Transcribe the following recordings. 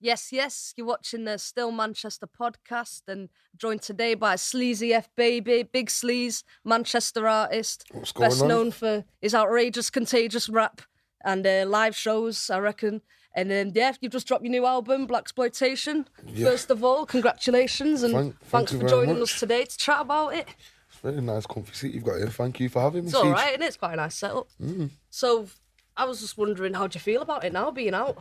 Yes, yes, you're watching the Still Manchester podcast and joined today by Sleazy F Baby, Big Sleaze, Manchester artist. What's going best on? known for his outrageous, contagious rap and live shows, I reckon. And yeah, you've just dropped your new album, Blaxploitation. Yeah. First of all, congratulations and Thank thanks you for very joining much. us today to chat about it. It's a very nice, comfy seat you've got here. Thank you for having me. It's all right, and it's quite a nice setup. So I was just wondering, how do you feel about it now, being out?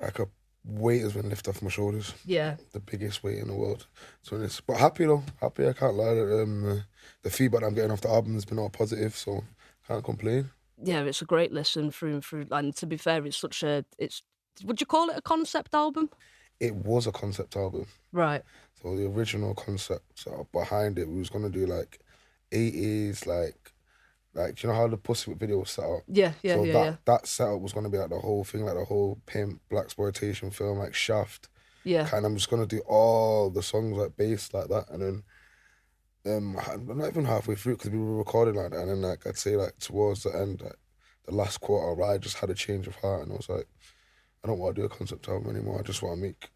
Like a weight has been lifted off my shoulders. Yeah. The biggest weight in the world. But happy though. Happy, I can't lie. The feedback I'm getting off the album has been all positive, so can't complain. Yeah, it's a great listen through and through. And to be fair, would you call it a concept album? It was a concept album. Right. So the original concept behind it, we was going to do like 80s, like you know how the Pussy Whip video was set up? Yeah. That setup was going to be like the whole thing, like the whole pimp, blaxploitation film, like Shaft. Yeah. Kind of, I'm just going to do all the songs like bass like that. And then I'm not even halfway through because we were recording like that. And then like I'd say like towards the end, like the last quarter, I just had a change of heart and I was like, I don't want to do a concept album anymore. I just want to make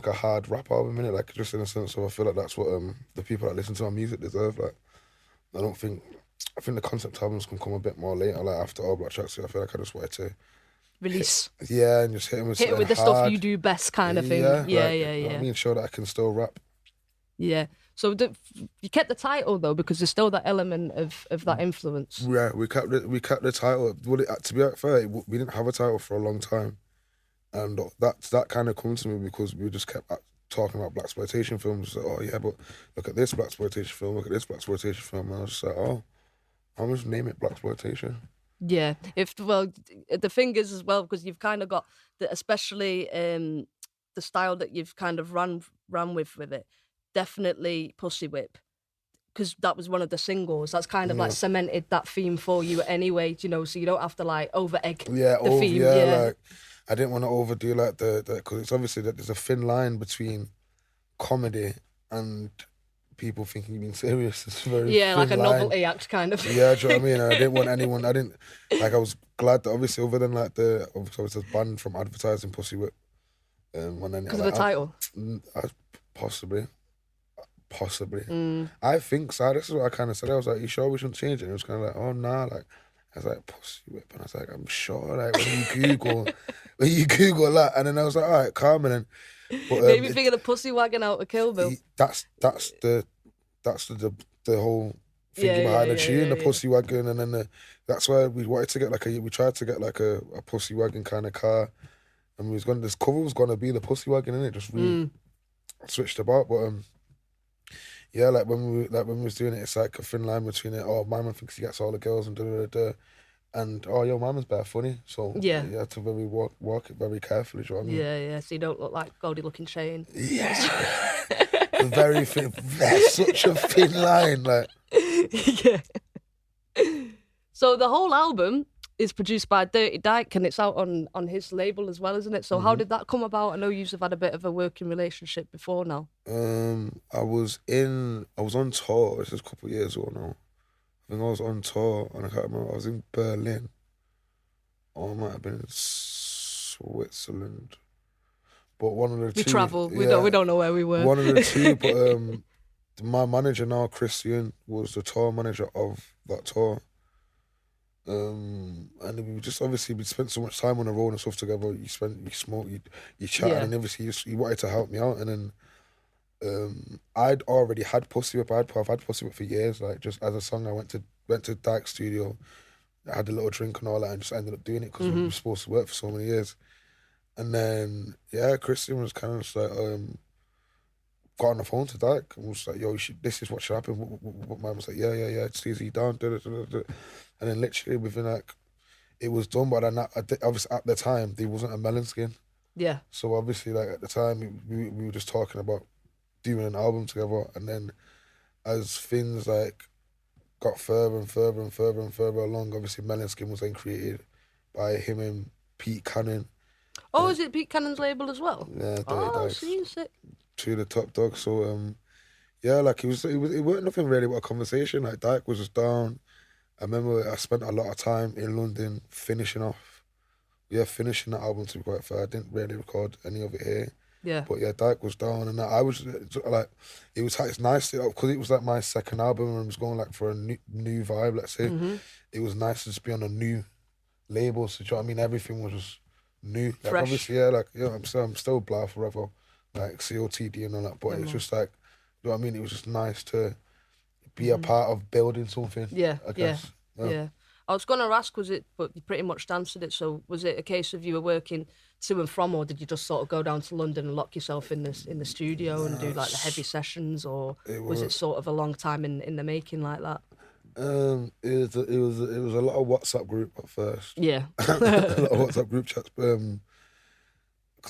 a hard rap album, innit? Like just in a sense of I feel like that's what the people that listen to my music deserve. Like I think the concept albums can come a bit more later, like after All Black Tracksuit. I feel like I just wanted to Release. and just hit it with the stuff you do best, kind of thing. Yeah. You know what I mean, show that I can still rap. Yeah. So you kept the title though, because there's still that element of that influence. Yeah, we kept the title. To be fair, we didn't have a title for a long time, and that kind of comes to me because we just kept talking about blaxploitation films. Like, oh yeah, but look at this blaxploitation film. Look at this blaxploitation film. And I was just like, oh, I'll just name it Blaxploitation. Yeah. The thing is as well, because you've kind of got especially the style that you've kind of run with it. Definitely Pussy Whip, because that was one of the singles. That's kind of like cemented that theme for you anyway, you know, so you don't have to like over egg the theme. Yeah, like I didn't want to overdo like the because it's obviously that there's a thin line between comedy and people thinking you're being serious. It's very like a line. novelty act kind of. Yeah, do you know what I mean? And I didn't want anyone. I was glad that obviously other than like I was banned from advertising Pussy Whip. Because of the title. Possibly. I think so. This is what I kind of said. I was like, you sure we shouldn't change it? And it was kind of like, oh, nah. Like, I was like, Pussy Whip. And I was like, I'm sure. Like, when you Google that. And then I was like, all right, calm. And then, maybe think of the Pussy Wagon out of Kill Bill. That's the whole thing behind the tune, the Pussy Wagon. And then that's why we wanted to get we tried to get like a Pussy Wagon kind of car. And this cover was going to be the Pussy Wagon, innit? Just really switched about. But, yeah, like when we was doing it, it's like a thin line between it. Oh, my man thinks he gets all the girls and and oh, your mama's bare funny. So you have to walk it very carefully. Do you know what I mean? Yeah. So you don't look like Goldie looking Shane. Yeah, very thin. That's such a thin line, like. Yeah. So the whole album is produced by Dirty Dike and it's out on his label as well, isn't it? So how did that come about? I know you've had a bit of a working relationship before now. I was on tour. This is a couple of years ago now. I think I was on tour and I can't remember. I was in Berlin, or I might have been in Switzerland. But one of the two. We travel. We don't know where we were. One of the two. But my manager now, Christian, was the tour manager of that tour. And we just obviously we spent so much time on the road and stuff together. You smoke, you chat, and obviously he wanted to help me out. And then I'd already had Pussy Whip. I've had Pussy Whip for years. Like just as a song, I went to Dyke's studio, I had a little drink and all that, and just ended up doing it because we were supposed to work for so many years. And then Christian was kind of just like got on the phone to Dyke and was like, yo, this is what should happen. What man was like, yeah, it's easy, down. And then literally within like, it was done, but then obviously at the time, there wasn't a Melonskin. Yeah. So obviously like at the time, we were just talking about doing an album together. And then as things like got further and further and further and further along, obviously Melonskin was then created by him and Pete Cannon. Oh, is it Pete Cannon's label as well? Yeah, sick. Two of the top dogs. So like it weren't nothing really but a conversation. Like Dyke was just down. I remember I spent a lot of time in London finishing off. yeah, finishing that album, to be quite fair. I didn't really record any of it here. Yeah. But yeah, Dike was down, and I was like, it's nice because it was like my second album, and I was going like for a new vibe. Let's say it was nice to just be on a new label. So do you know what I mean? Everything was just new. Like, fresh. obviously, yeah, like I'm still Blah forever, like COTD and all that. But it's just like, you know what I mean? It was just nice to be a part of building something. Yeah, I guess. Yeah. I was gonna ask, but you pretty much answered it. So was it a case of you were working to and from, or did you just sort of go down to London and lock yourself in the studio and do like the heavy sessions, or was it sort of a long time in the making like that? It was a lot of WhatsApp group at first. Yeah. A lot of WhatsApp group chats. Because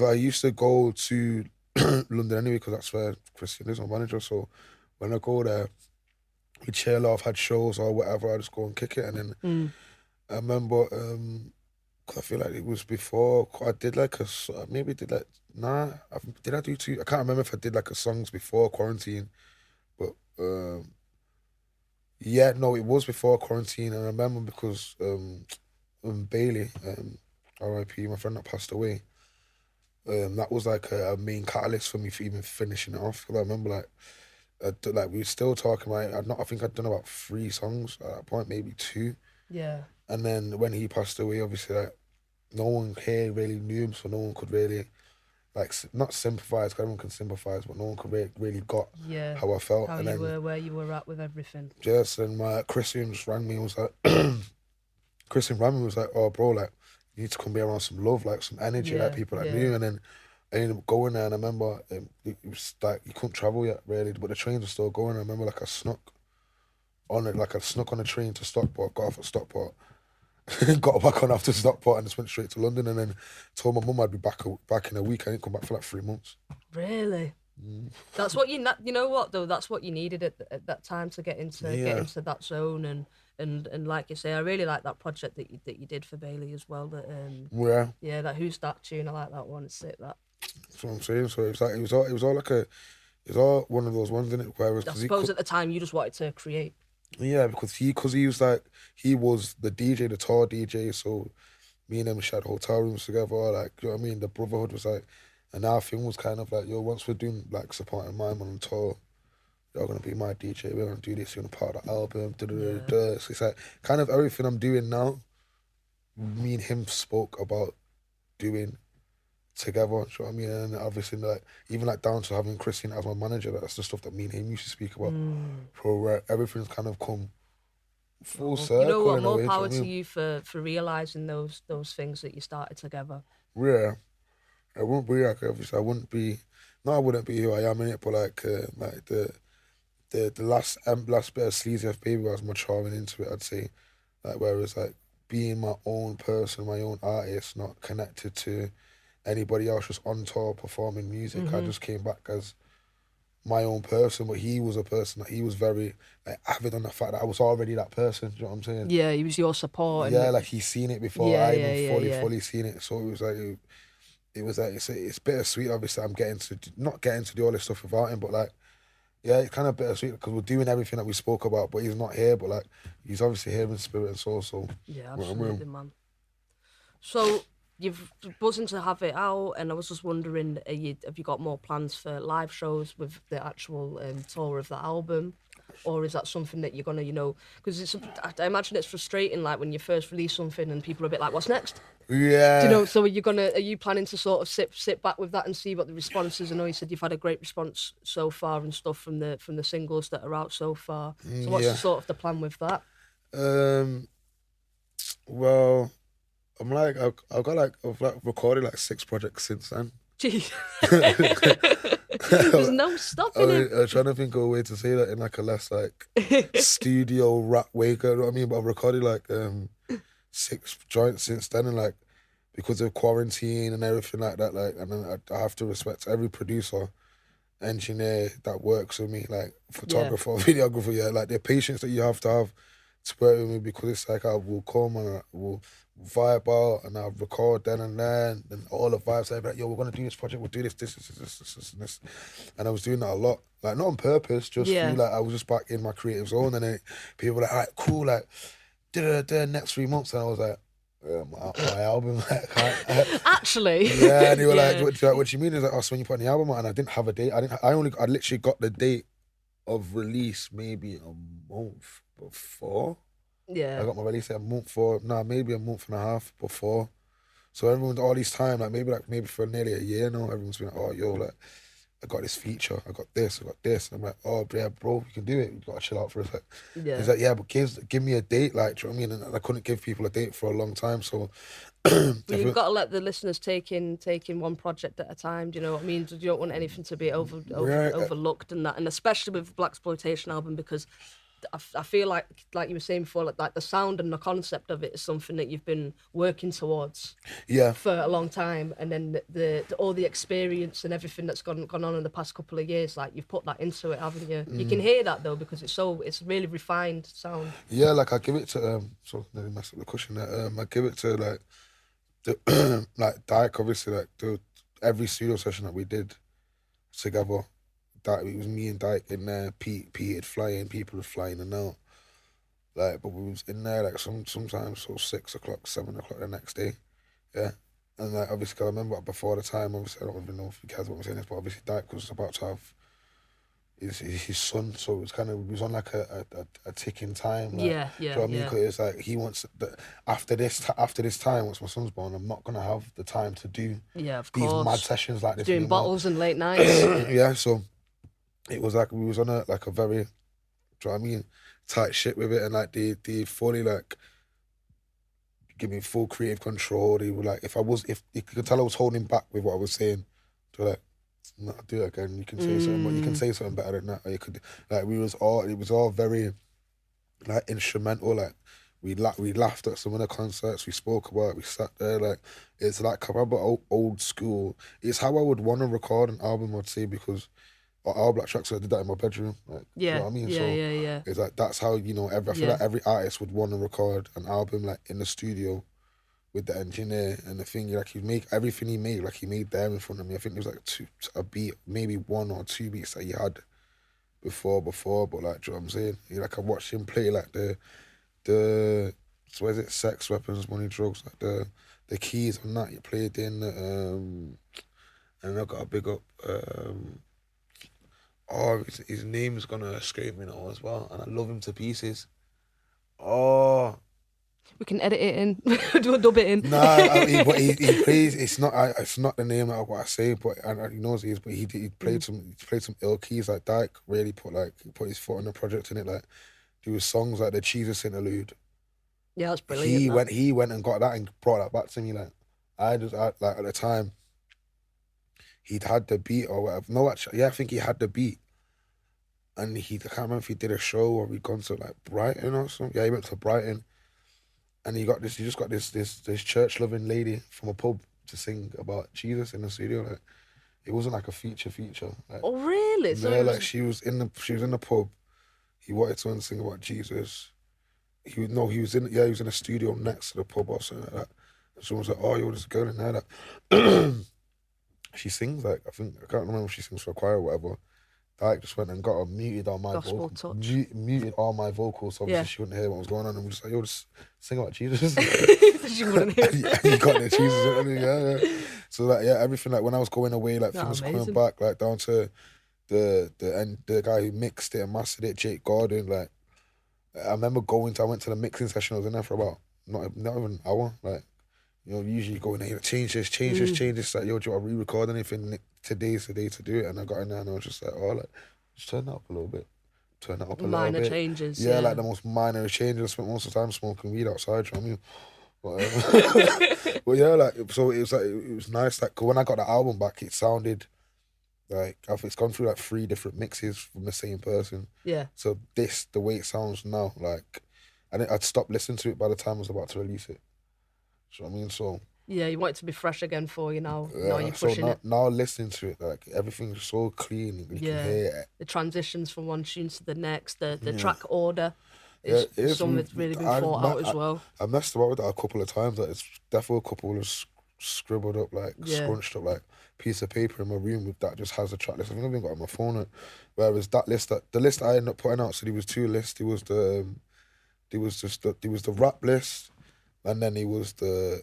I used to go to London anyway, because that's where Christian is, my manager. So when I go there, we chill off, had shows or whatever, I just go and kick it. And then I remember, cause I feel like it was before, I did like did I do two? I can't remember if I did like a songs before quarantine, but yeah, no, it was before quarantine. And I remember because Bailey, R.I.P., my friend that passed away, that was like a main catalyst for me for even finishing it off. Cause I remember we were still talking about, I think I'd done about 3 songs at that point, maybe 2. Yeah. And then when he passed away, obviously, like, no one here really knew him, so no one could really, like, not sympathise, because everyone can sympathise, but no one could really got how I felt. How and you then, were, where you were at with everything. Yes, and Christian just rang me and was like, oh, bro, like, you need to come be around some love, like, some energy, like, people like me. And then I ended up going there, and I remember it was like, you couldn't travel yet, really, but the trains were still going. I remember, like, I snuck on the train to Stockport, got off at Stockport, got back on after Stockport, and just went straight to London, and then told my mum I'd be back in a week. I didn't come back for like 3 months. Really? That's what you know what though, that's what you needed at that time to get into that zone, and like you say, I really like that project that you did for Bailey as well. That that Who's That tune, I like that one. It's sick. That's what I'm saying. So it was all one of those ones, isn't it? Whereas, I suppose at the time you just wanted to create. Yeah, because he was like, he was the DJ, the tour DJ. So me and him shared hotel rooms together. Like, you know what I mean? The brotherhood was like, and our thing was kind of like, yo, once we're doing like supporting my man on tour, you're gonna be my DJ. We're gonna do this. You're gonna part of the album. So it's like kind of everything I'm doing now. Me and him spoke about doing together. You know what I mean? And obviously, like, even like down to having Christian as my manager, that's the stuff that me and him used to speak about. So everything's kind of come full circle. You know what? More power to you for realising those things that you started together. Yeah, I wouldn't be like, obviously I wouldn't be who I am in it, but like the last bit of Sleazy F Baby, I was maturing into it, I'd say. Like, whereas like being my own person, my own artist, not connected to anybody else, just on tour performing music. I just came back as my own person, but he was a person that he was very like avid on the fact that I was already that person. Do you know what I'm saying? Yeah, he was your support. Yeah, like he's seen it before. I haven't fully seen it, so it was like it's bittersweet. Obviously, I'm not getting to do all this stuff without him, but like, yeah, it's kind of bittersweet because we're doing everything that we spoke about, but he's not here. But like, he's obviously here in spirit and soul. So yeah, absolutely, man. So you've buzzing to have it out, and I was just wondering, have you got more plans for live shows with the actual tour of the album? Or is that something that you're gonna, because I imagine it's frustrating, like when you first release something and people are a bit like, "What's next?" Yeah. Do you know? So are you planning to sort of sit back with that and see what the response is? I know you said you've had a great response so far and stuff from the singles that are out so far. So what's the plan with that? Well, I've recorded like 6 projects since then. Jeez. There's no stopping it. I'm trying to think of a way to say that in like a less like studio rap way, you know what I mean? But I've recorded like 6 joints since then, and like because of quarantine and everything like that, like, and then I have to respect every producer, engineer that works with me, like photographer, videographer, like the patience that you have to work with me, because it's like I will come and I will vibe out and I'll record then and there, and all the vibes, I'll be like, yo, we're gonna do this project, we'll do this, and I was doing that a lot, like not on purpose, just feel like I was just back in my creative zone, and then people were like, all right, cool, like next 3 months, and I was like, my album. Actually. Yeah, and they were like, what do you mean? Is like, oh, so when you put the album out, and I didn't have a date. I literally got the date of release maybe a month before. Yeah. I got my release maybe a month and a half before. So everyone's all this time, like maybe for nearly a year now, everyone's been like, oh, yo, like, I got this feature, I got this. And I'm like, oh, yeah, bro, you can do it. You got to chill out for a sec. Yeah. He's like, yeah, but give me a date, like, do you know what I mean? And I couldn't give people a date for a long time, so... But you've got to let the listeners take in one project at a time, do you know what I mean? You don't want anything to be overlooked and that, and especially with Blaxploitation album, because I feel like you were saying before, like the sound and the concept of it is something that you've been working towards for a long time, and then the all the experience and everything that's gone on in the past couple of years, like you've put that into it, haven't you? You can hear that though, because it's really refined sound. Yeah, like I give it to so nearly messed up the cushion there. I give it to like like Dike, obviously, like every studio session that we did together. That it was me and Dike in there. Pete had flying, people were flying and out. Like, but we was in there like sometimes so 6 o'clock, 7 o'clock the next day. Yeah. And like obviously, 'cause I remember before the time, obviously I don't even know if he cares what I'm saying this, but obviously Dike was about to have his son, so it was kind of, we was on like a ticking time. Like, yeah. Do you know what I mean? Because it's like he wants after this time, once my son's born, I'm not gonna have the time to do of these course. mad sessions like this. Doing anymore. bottles and late nights. Yeah, so it was like we was on a very, do you know what I mean, tight shit with it, and like they fully like give me full creative control. They were like, if you could tell I was holding back with what I was saying, they're like, no, do it again. You can say something, but you can say something better than that. Or you could, like, it was all very like instrumental. Like we laughed at some of the concerts. We spoke about it. We sat there. Like it's like I remember old school. It's how I would want to record an album, I'd say, because All Black Tracksuit, I did that in my bedroom. Like, you know what I mean? Yeah. It's like that's how, you know, I feel like every artist would want to record an album like in the studio with the engineer and the thing. Like he'd make everything he made, like he made there in front of me. I think there was like a beat, maybe 1 or 2 beats that he had before, but like, do you know what I'm saying? Like I watched him play like the so what is it? Sex, weapons, money, drugs, like the keys on that. He played in and I got a big up. His name's gonna escape me now as well, and I love him to pieces. Oh, we can edit it in, dub it in. But he plays. It's not the name of what I say, but he knows he is. But he played some ill keys. Like Dike really put his foot on the project in it. Like there was songs like the Jesus Interlude. Yeah, that's brilliant. He went and got that and brought that back to me. Like I like at the time. He'd had the beat or whatever. No, actually, yeah, I think he had the beat. And I can't remember if he did a show or he'd gone to like Brighton or something. Yeah, he went to Brighton. And he just got this church loving lady from a pub to sing about Jesus in the studio. Like it wasn't like a feature. Like, oh really? So yeah, like she was in the pub. He wanted to sing about Jesus. He was in a studio next to the pub or something like that. And someone was like, oh, yo, there's a girl in there that she sings like, I can't remember if she sings for a choir or whatever. Dike just went and got her muted all my vocals. Muted all my vocals, so obviously she wouldn't hear what was going on. And we just like, yo, just sing about Jesus. She wouldn't hear. He got the Jesus. Yeah. So like, yeah, everything, like when I was going away, like things were coming back, like down to the guy who mixed it and mastered it, Jake Gordon. Like I remember I went to the mixing session. I was in there for about not even an hour. Like, you know, usually go in there, change this. Like, yo, do you want to re-record anything today's the day to do it? And I got in there and I was just like, oh, like, just turn that up a little bit. Minor changes. Yeah, like the most minor changes. I spent most of the time smoking weed outside, you know what I mean? But yeah, like, so it was nice. Like, 'cause when I got the album back, it sounded like, it's gone through like 3 different mixes from the same person. Yeah. So the way it sounds now, like, I'd stopped listening to it by the time I was about to release it. You know what I mean? So yeah, you want it to be fresh again for you now. Now you're so pushing it. Now listening to it, like everything's so clean. You can hear it. The transitions from one tune to the next, the track order is something that's really been thought out as well. I messed about with that a couple of times. Like it's definitely a couple of scribbled up, like scrunched up, like piece of paper in my room with that just has a track list. I've even got it on my phone. Whereas the list I ended up putting out, so there was 2 lists. There was the rap list. And then he was the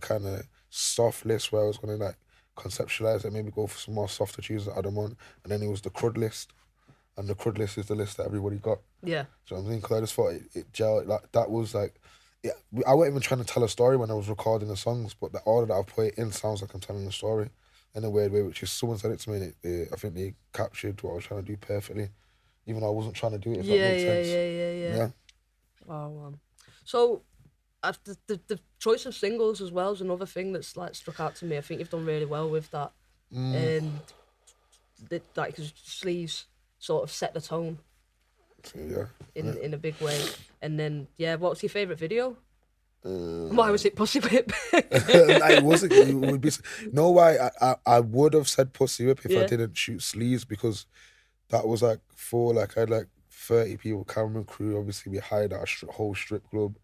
kind of soft list where I was going to like conceptualize it, maybe go for some more softer tunes that I don't want. And then he was the crud list. And the crud list is the list that everybody got. Yeah. So I'm saying, because I just thought it gelled. Like, that was like, yeah, I wasn't even trying to tell a story when I was recording the songs, but the order that I've put it in sounds like I'm telling a story in a weird way, which is, someone said it to me, and I think they captured what I was trying to do perfectly, even though I wasn't trying to do it, if that makes sense. Yeah. Wow. So, after the choice of singles as well is another thing that's like struck out to me. I think you've done really well with that. And like, Sleaze sort of set the tone. Yeah. In a big way. And then, what's your favourite video? Why was it Pussy Whip? It wasn't. It would be. No, why I would have said Pussy Whip if I didn't shoot Sleaze, because that was like I had like 30 people, camera crew. Obviously, we hired a whole strip club.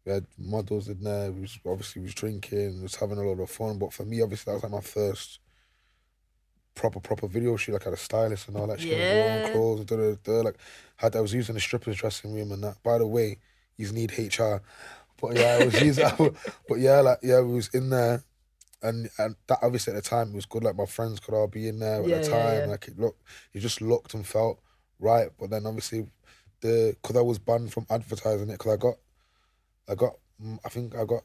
We had models in there. We was drinking, was having a lot of fun. But for me, obviously, that was like my first proper video shoot. Like, I had a stylist and all that shit. With clothes, like, I was using the strippers' dressing room and that. By the way, you need HR. But yeah, I was using. But yeah, we was in there, and that obviously at the time it was good. Like, my friends could all be in there at the time. Yeah. Like, it just looked and felt right. But then obviously, because I was banned from advertising it, because I think I got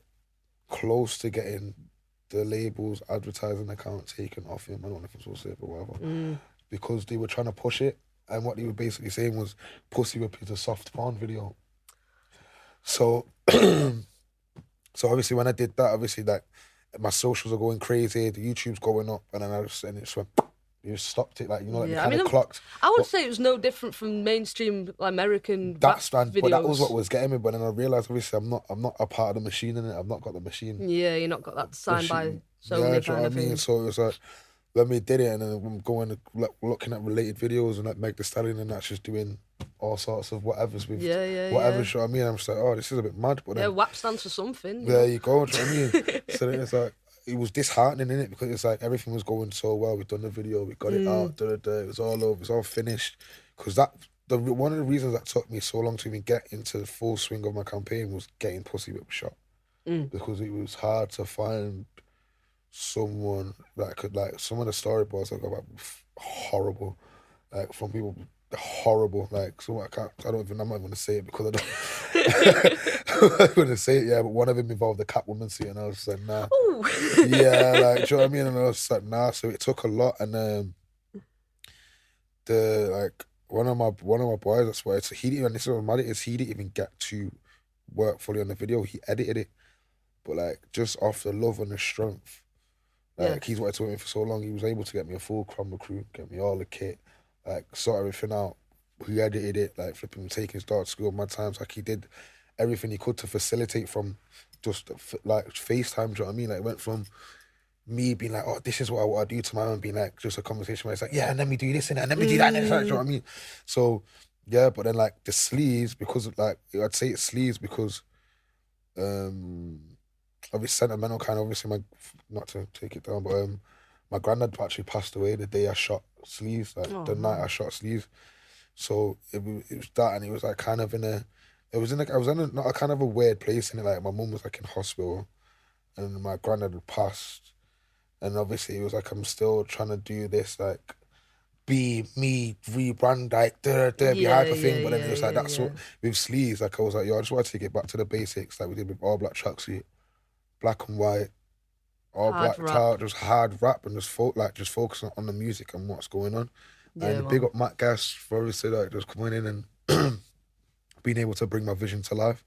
close to getting the label's advertising account taken off him. I don't know if it's all safe or whatever, because they were trying to push it, and what they were basically saying was Pussy Whip is a soft porn video. So, so obviously when I did that, obviously like my socials are going crazy, the YouTube's going up, and then it just went. You stopped it, like, you know, like, kind of clocked. I would say it was no different from mainstream American videos. But that was what was getting me. But then I realised, obviously, I'm not a part of the machine in it. I've not got the machine. Yeah, you're not got that signed by Sony kind of thing. So it was like, when we did it, and then I'm going looking at related videos, and like Meg Thee Stallion, and that's just doing all sorts of whatever's with whatever. So I mean, I'm just like, oh, this is a bit mad. But then, WAP stands for something. There you go. Do you know what I mean? So then it's like, it was disheartening, innit? Because it's like everything was going so well. We'd done the video, we got it out, it was all over, it was all finished. Because one of the reasons that took me so long to even get into the full swing of my campaign was getting Pussy Whip shot. Because it was hard to find someone that could, like, some of the storyboards I got back horrible, like, from people. Horrible, like, so I'm not even going to say it because I don't. I'm not going to say it, but one of them involved the Catwoman suit, and I was like, nah. Ooh. Yeah, like, do you know what I mean? And I was like, nah. So it took a lot, and one of my boys, that's why he didn't even get to work fully on the video. He edited it, but like, just off the love and the strength, like, he's wanted to work with me for so long. He was able to get me a full camera crew, get me all the kit. Like, sort everything out. He edited it, like, flipping, taking his daughter to school mad times. Like, he did everything he could to facilitate from just, like, FaceTime, do you know what I mean? Like, it went from me being like, oh, this is what I want to do, to my own being like, just a conversation where it's like, yeah, and then we do this and then we do that, and do you know what I mean? So, yeah, but then, like, the Sleaze, because, like, I'd say it's Sleaze because, obviously sentimental kind of, obviously, not to take it down, but, my granddad actually passed away the day I shot Sleaze, like, the night I shot Sleaze. So it was that, and it was like kind of I was in not a kind of a weird place in it. Like, my mum was like in hospital, and my granddad had passed, and obviously it was like, I'm still trying to do this, like, be me, rebrand, like, be hyper thing. But then it was like, that's what with Sleaze, like, I was like, yo, I just want to take it back to the basics, like we did with All Black Tracksuit, black and white. All black talk, just hard rap, and just focusing on the music and what's going on. And big up Matt Gas for obviously, like, just coming in and being able to bring my vision to life,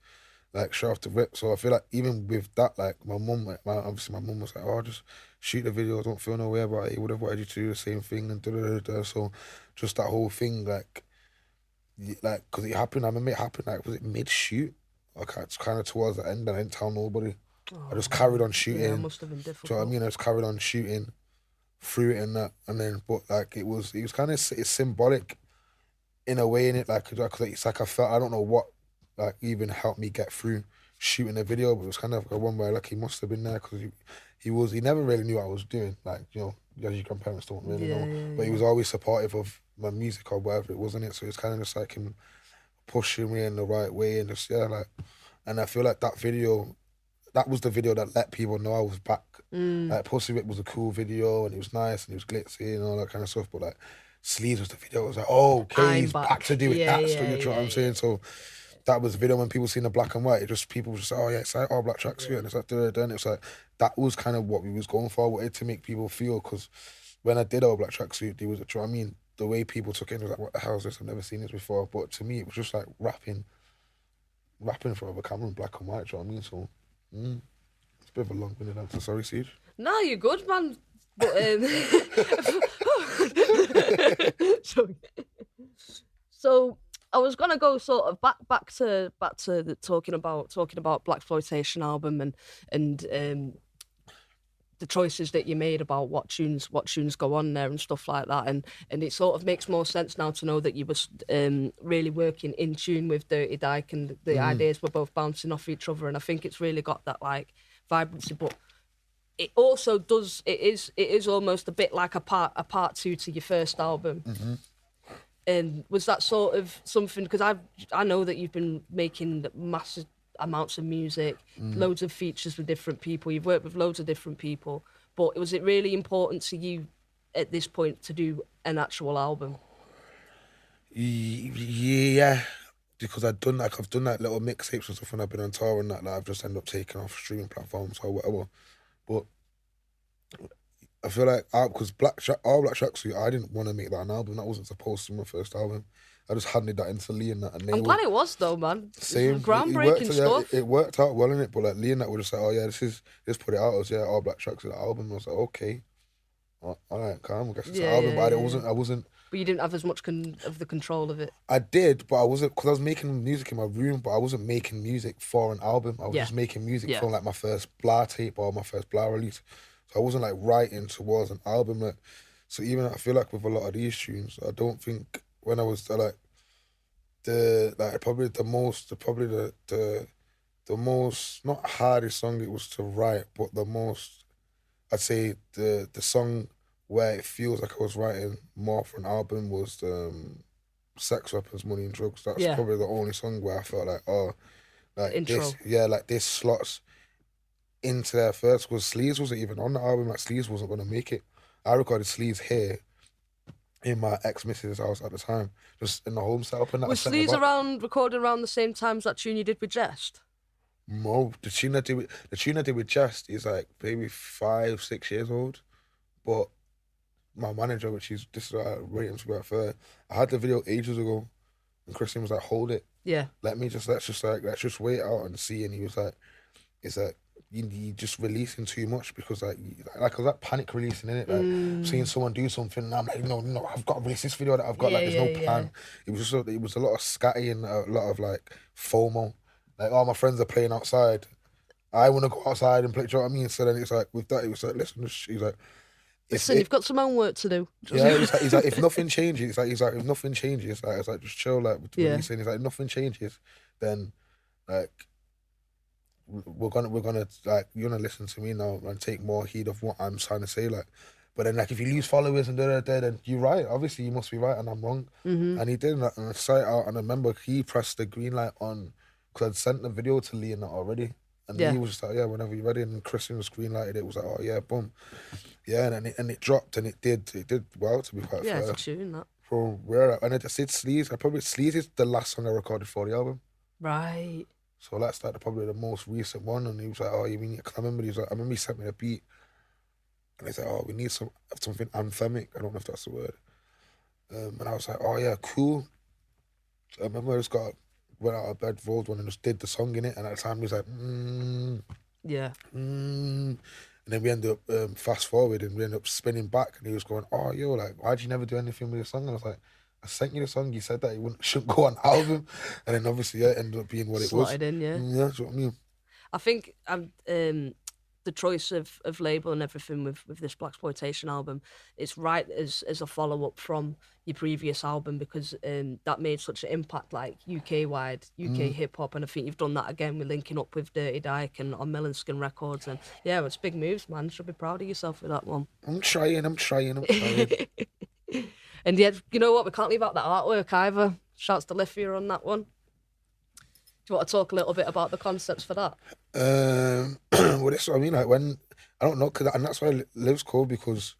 like, straight off the rip. So I feel like even with that, like, my mum was like, oh, just shoot the video, don't feel no way about it. He would have wanted you to do the same thing, and so just that whole thing, like, because it happened. I remember it happened, like, was it mid shoot? Okay, it's kind of towards the end, and I didn't tell nobody. I just carried on shooting. Yeah, it must have been difficult. Do you know what I mean? I just carried on shooting through it and that, and then, but like, it was kind of, it's symbolic in a way, in it, like, cause it's like, I don't know what, like, even helped me get through shooting the video, but it was kind of a one where, like, he must have been there, because he never really knew what I was doing, like, you know, as your grandparents don't really know, but he was always supportive of my music or whatever it was, in it. So it's kind of just like him pushing me in the right way, and just, like, and I feel like that video that was the video that let people know I was back. Like Pussy Whip was a cool video and it was nice and it was glitzy and all that kind of stuff. But like Sleaze was the video. It was like, oh, okay, he's back to do it. That's what you're I'm saying. So that was the video when people seen the black and white. It just people just say, oh yeah, it's like All Black Tracksuit and it's like and it's like that was kind of what we was going for. I wanted to make people feel because when I did All Black Tracksuit, there was a I mean, the way people took it was like, what the hell is this? I've never seen this before. But to me, it was just like rapping for the camera in black and white. Do you know what I mean? So it's a bit of a long-winded answer. Sorry, Siege. No, you're good, man. But so I was gonna go sort of back to the talking about Blaxploitation album and the choices that you made about what tunes go on there and stuff like that, and it sort of makes more sense now to know that you was really working in tune with Dirty Dike and the ideas were both bouncing off each other, and I think it's really got that like vibrancy, but it also does it is almost a bit like a part two to your first album. And was that sort of something, because I know that you've been making massive amounts of music, loads of features with different people, you've worked with loads of different people, but was it really important to you at this point to do an actual album? Yeah, because I've done like little mixtapes and stuff when I've been on tour and that I've just ended up taking off streaming platforms or whatever. But I feel like because All Black Tracksuit, I didn't want to make that an album. That wasn't supposed to be my first album. I just handed that into Lee and that. And I'm glad it was though, man. Same groundbreaking stuff. It worked out well in it, but like Lee and that were just like, oh yeah, just put it out as All Black Tracksuit album. I was like, okay, all right, calm. I guess it's an album, but I wasn't. But you didn't have as much of the control of it. I did, but I wasn't, because I was making music in my room, but I wasn't making music for an album. I was just making music from like my first Blah tape or my first Blah release. So I wasn't like writing towards an album. Like, so even I feel like with a lot of these tunes, I don't think when I was like probably the most not hardest song it was to write, but the most, I'd say the song where it feels like I was writing more for an album was Sex, Weapons, Money and Drugs. That's probably the only song where I felt like, oh, like intro. This slots into there first, because Sleaze wasn't even on the album. Like Sleaze wasn't gonna make it. I recorded Sleaze here in my ex-missus' house at the time, just in the home setup. And that was Sleaze recorded around the same time as that tune you did with Jest? No, the tune I did with Jest is like maybe 5-6 years old, but my manager, this is right into about fair. I had the video ages ago, and Christian was like, "Hold it, let's just wait out and see." And he was like, "It's like you just releasing too much, because like I was like panic releasing in it, like seeing someone do something, and I'm like, no, I've got to release this video that I've got. There's no plan. It was just it was a lot of scatty and a lot of like FOMO. Like all my friends are playing outside, I want to go outside and play. Do you know what I mean? So then it's like with that, it was like, listen, he's like, listen, you've got some homework to do. Yeah, he's like, if nothing changes, if nothing changes, like it's like just chill. Like he's saying, he's like, if nothing changes, then like we're gonna like, you're gonna listen to me now and take more heed of what I'm trying to say. Like, but then like if you lose followers and then you're right. Obviously, you must be right, and I'm wrong. And he did, and I saw it out, and I remember he pressed the green light on, because I'd sent the video to Lee and that already. And he was just like, yeah, whenever you're ready. And Christian was green-lighted. It was like, oh, yeah, boom. Yeah, and it dropped, and it did well, to be quite fair. Yeah, it's a tune, that. From where, and I did Sleaze. Sleaze is the last song I recorded for the album. Right. So that's like probably the most recent one. And he was like, oh, you mean, because I remember he sent me a beat. And he said, oh, we need something anthemic. I don't know if that's the word. And I was like, oh, yeah, cool. So I remember I just went out of bed, rolled one, and just did the song in it. And at the time, he was like, And then we ended up fast forward, and we ended up spinning back, and he was going, oh, yo, like, why'd you never do anything with the song? And I was like, I sent you the song, you said that it shouldn't go on album. And then obviously, it ended up being what it was. Slotted in, yeah. Yeah, that's what I mean. I think the choice of label and everything with this Blaxploitation album, it's right as a follow-up from your previous album, because that made such an impact, like UK-wide, UK hip-hop, and I think you've done that again with linking up with Dirty Dike and on Melonskin Records, and yeah, it's big moves, man. You should be proud of yourself with that one. I'm trying. And yet, you know what, we can't leave out that artwork either. Shouts to Lithia on that one. Do you want to talk a little bit about the concepts for that? Well, that's what I mean. Like when I don't know, and that's why Liv's cool because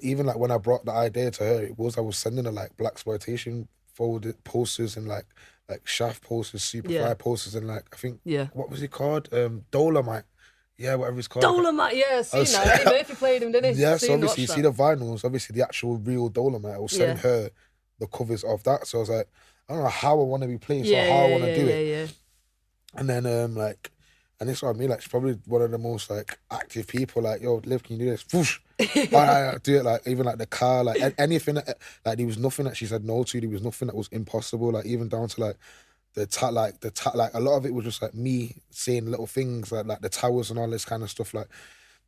even like when I brought the idea to her, I was sending her like Blaxploitation folded posters and like Shaft posters, Superfly posters, and like I think what was it called? Dolomite. Yeah, whatever it's called. Dolomite, yeah, seen that. Eddie Murphy played him, didn't he? Yeah, so obviously you see the vinyls, obviously the actual real Dolomite. I will send her the covers of that. So I was like, I don't know how I want to be placed or how I want to do it. Yeah. And then like, and this is what I mean, like she's probably one of the most like active people. Like, yo, Liv, can you do this? Whoosh. I do it. Like even like the car, like anything that, like there was nothing that she said no to. There was nothing that was impossible. Like even down to like like a lot of it was just like me saying little things like the towers and all this kind of stuff, like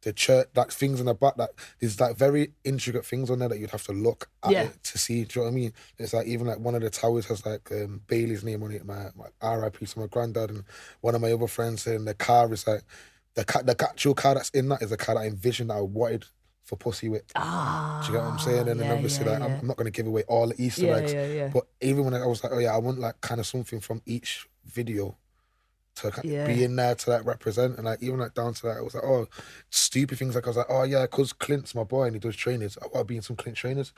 the church, like things in the back, like there's like very intricate things on there that you'd have to look at it to see. Do you know what I mean? It's like even like one of the towers has like Bailey's name on it, my RIP to my granddad, and one of my other friends saying the car is like the actual car that's in that is the car that I envisioned that I wanted for Pussy Whip. Do you get what I'm saying? And then obviously like I'm not gonna give away all the Easter eggs, but even when I was like, oh yeah, I want like kind of something from each video to be in there to like represent, and like even like down to that, I was like, oh, stupid things, like I was like, oh yeah, because Clint's my boy and he does trainers, I want to be in some Clint trainers.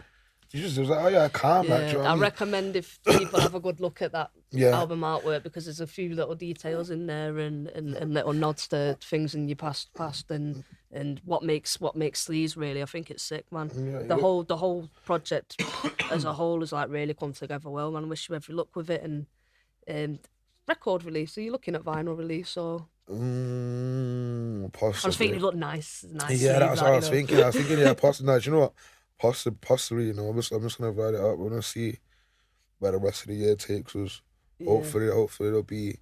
It was like, oh yeah, calm. Yeah. Like, do you know what I mean? recommend if people have a good look at that album artwork, because there's a few little details in there and little nods to things in your past and what makes Sleaze really. I think it's sick, man. The whole project as a whole has like really come together well, man. I wish you every luck with it. And record release, are you looking at vinyl release or? Possibly. I was thinking it looked nice. Yeah, that's what I was thinking. Yeah, possibly. No, do you know what? Possibly, you know, I'm just gonna write it up. We're gonna see where the rest of the year takes us. Yeah. Hopefully there'll be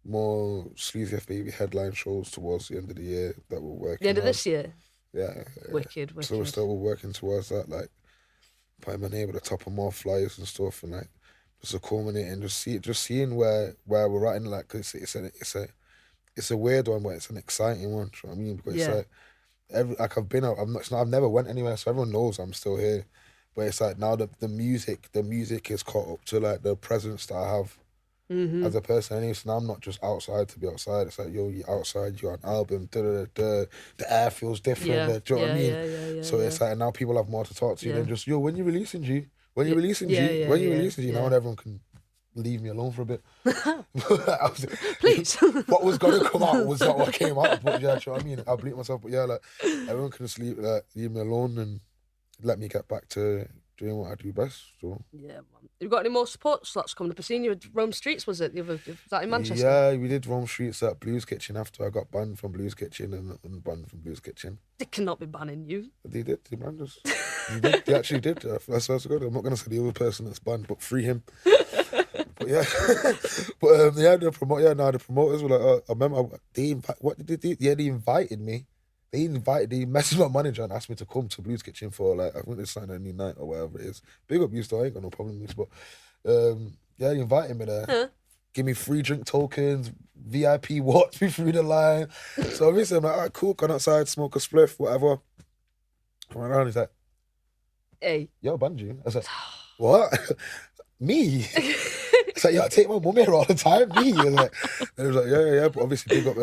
more Sleazy F Baby headline shows towards the end of the year that we're working. The end of this year. Yeah. Wicked. So we're still working towards that, like putting my name at the top of more flyers and stuff, and like just a culminate and just seeing where we're at, and like cause it's a weird one, but it's an exciting one. Do you know what I mean? Because it's like. I've never went anywhere, so everyone knows I'm still here. But it's like now the music is caught up to like the presence that I have as a person. Anyway, so now I'm not just outside to be outside. It's like, yo, you're outside, you're on album, the air feels different. Do you know what I mean? So it's like now people have more to talk to you than just, yo, when you releasing G? When you releasing G? When you releasing G? Now everyone can leave me alone for a bit. Please. What was going to come out was not what came out. But yeah, you know what I mean? I bleep myself. But yeah, like everyone can just leave me alone and let me get back to doing what I do best. So yeah, man. You got any more support slots coming up? I seen you at Rome Streets. Was it was that in Manchester? Yeah, we did Rome Streets at Blues Kitchen after I got banned from Blues Kitchen and banned from Blues Kitchen. They cannot be banning you. They did. They banned us. They actually did. That's good. I'm not going to say the other person that's banned, but free him. But yeah, the promoters were like, I remember what did they do? Yeah, they invited me. They messaged my manager and asked me to come to Blues Kitchen for like, I think they signed a new night or whatever it is. Big up you, though, I ain't got no problem with this, but yeah, they invited me there. Huh? Give me free drink tokens, VIP walked me through the line. So obviously I'm like, all right, cool, gone outside, smoke a spliff, whatever. I went around, he's like, hey. Yo, Banji. I was like, what? Me? It's like, yeah, I take my mum here all the time. Me? And he was like, yeah. But obviously, big up,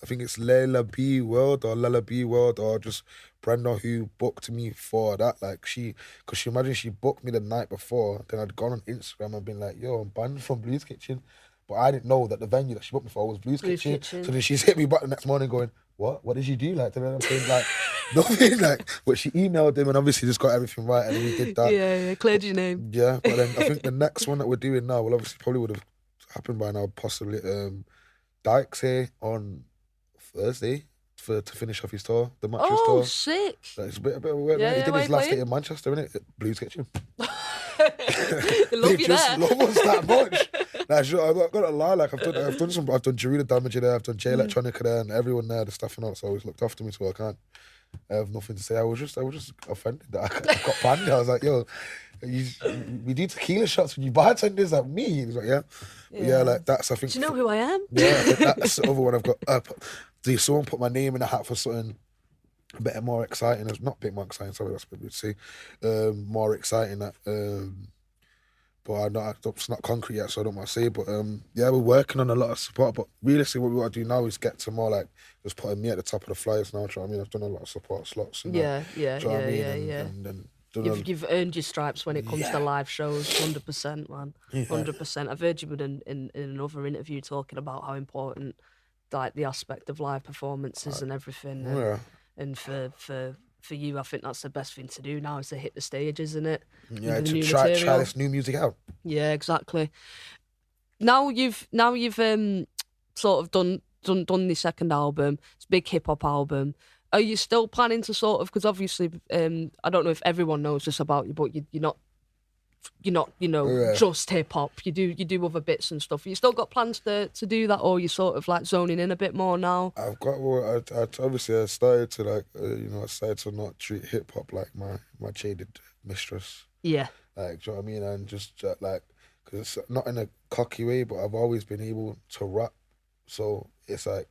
I think it's Layla B World or just Brenda who booked me for that. Like, because she imagined she booked me the night before. Then I'd gone on Instagram and been like, yo, I'm banned from Blues Kitchen. But I didn't know that the venue that she booked me for was Blues Kitchen. So then she's hit me back the next morning going, what? What did you do? Like, I'm saying, like, nothing. Like, but she emailed him and obviously just got everything right and we did that. Yeah, cleared your name. Yeah, but then I think the next one that we're doing now, well, obviously probably would have happened by now, possibly. Dike's here on Thursday to finish off his tour, the Mattress tour. Oh, sick. Like, it's a bit of a weird. He did his last day in Manchester, innit? Blues Kitchen. They love you just there. Love us that much. Like, sure, I've got to lie. Like, I've done Jarita Damage there, I've done J Electronica there, and everyone there, the staff and all, so always looked after me, so I have nothing to say. I was just offended that I got banned. I was like, yo, we do tequila shots when you bartenders like me. He was like, yeah, like that's, I think. Do you know who I am? Yeah, I think that's the other one I've got. Someone put my name in a hat for something a bit more exciting. Not a bit more exciting, sorry, that's what we'd say. More exciting that but it's not concrete yet, so I don't want to say. But yeah, we're working on a lot of support. But realistically, what we want to do now is get to more like just putting me at the top of the flyers now. Do you know what I mean? I've done a lot of support slots. And Yeah, do you know what I mean? And You've earned your stripes when it comes to live shows, 100%, man, 100%. I've heard you in another interview talking about how important like the aspect of live performances and everything. And for you, I think that's the best thing to do now is to hit the stage, isn't it? Yeah, to try this new music out. Yeah, exactly. Now you've sort of done the second album. It's a big hip hop album. Are you still planning to sort of, because obviously I don't know if everyone knows this about you, but you're not just hip hop. You do other bits and stuff. You still got plans to do that, or you sort of like zoning in a bit more now? I've got. Well, I started to like I started to not treat hip hop like my jaded mistress. Yeah. Like, do you know what I mean? And just like, because it's not in a cocky way, but I've always been able to rap. So it's like,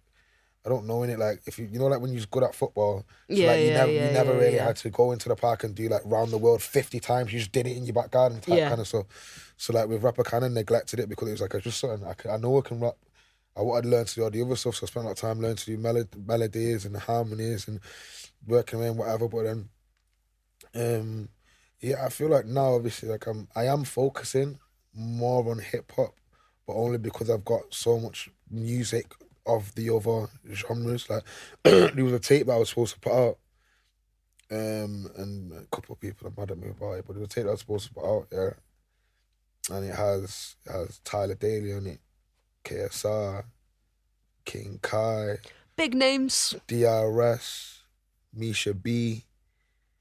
I don't know in it, like if you know like when you're good at football, so you never really had to go into the park and do like round the world 50 times. You just did it in your back garden type kind of stuff. So like with rap, I kind of neglected it because it was like just something I know I can rap. I wanted to learn to do all the other stuff, so I spent a lot of time learning to do melodies and harmonies and working around whatever. But then, I feel like now obviously like I am focusing more on hip hop, but only because I've got so much music of the other genres. Like there was a tape that I was supposed to put out, and a couple of people are mad at me about it, but there was a tape that I was supposed to put out, and it has Tyler Daly on it, KSR, King Kai, big names, DRS, Misha B.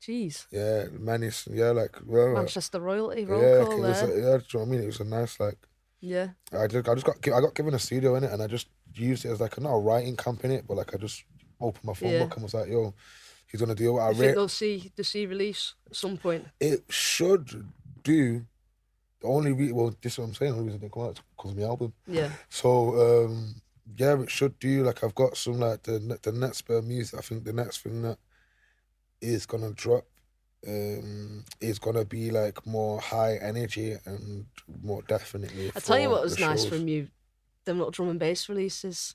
Jeez. Yeah, Manchester royalty, roll call there. Do you know what I mean? It was a nice like. Yeah. I got given a studio in it, and I just used it as like not a writing camp in it, but like I just opened my phone book and was like, "Yo, he's gonna do what I think they'll see release at some point? It should do. The only this is what I'm saying. The only reason it didn't come out is because of my album. Yeah. So it should do. Like I've got some like the next bit of music. I think the next thing that is gonna drop is gonna be like more high energy and more definitely. I tell you what was nice from you, them little drum and bass releases.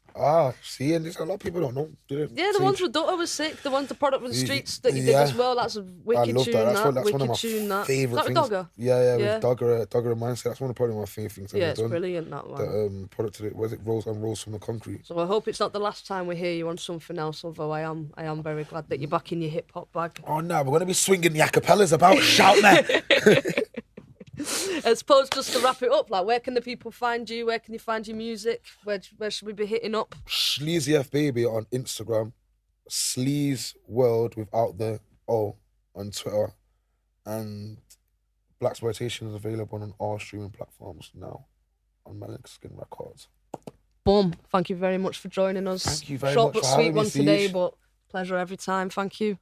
See, and a lot of people don't know, do they? Yeah, the ones with Dutta was sick. The ones, the product with the streets that you did as well. That's a wicked tune. That's one of my favourite things. Dogger? Yeah, with Dogger and Mindset. That's probably my favourite things I've done. It's brilliant, that one. The product to it, was it Rolls from the Concrete? So I hope it's not the last time we hear you on something else, although I am very glad that you're back in your hip hop bag. Oh no, we're going to be swinging the acapellas about, shout there. I suppose just to wrap it up, like where can the people find you? Where can you find your music? Where should we be hitting up? Sleazy F Baby on Instagram, Sleaze World without the O on Twitter, and Blaxploitation is available on all streaming platforms now on Melonskin Records. Boom! Thank you very much for joining us. Thank you very much for having me. Short but sweet one Siege. today, but pleasure every time. Thank you.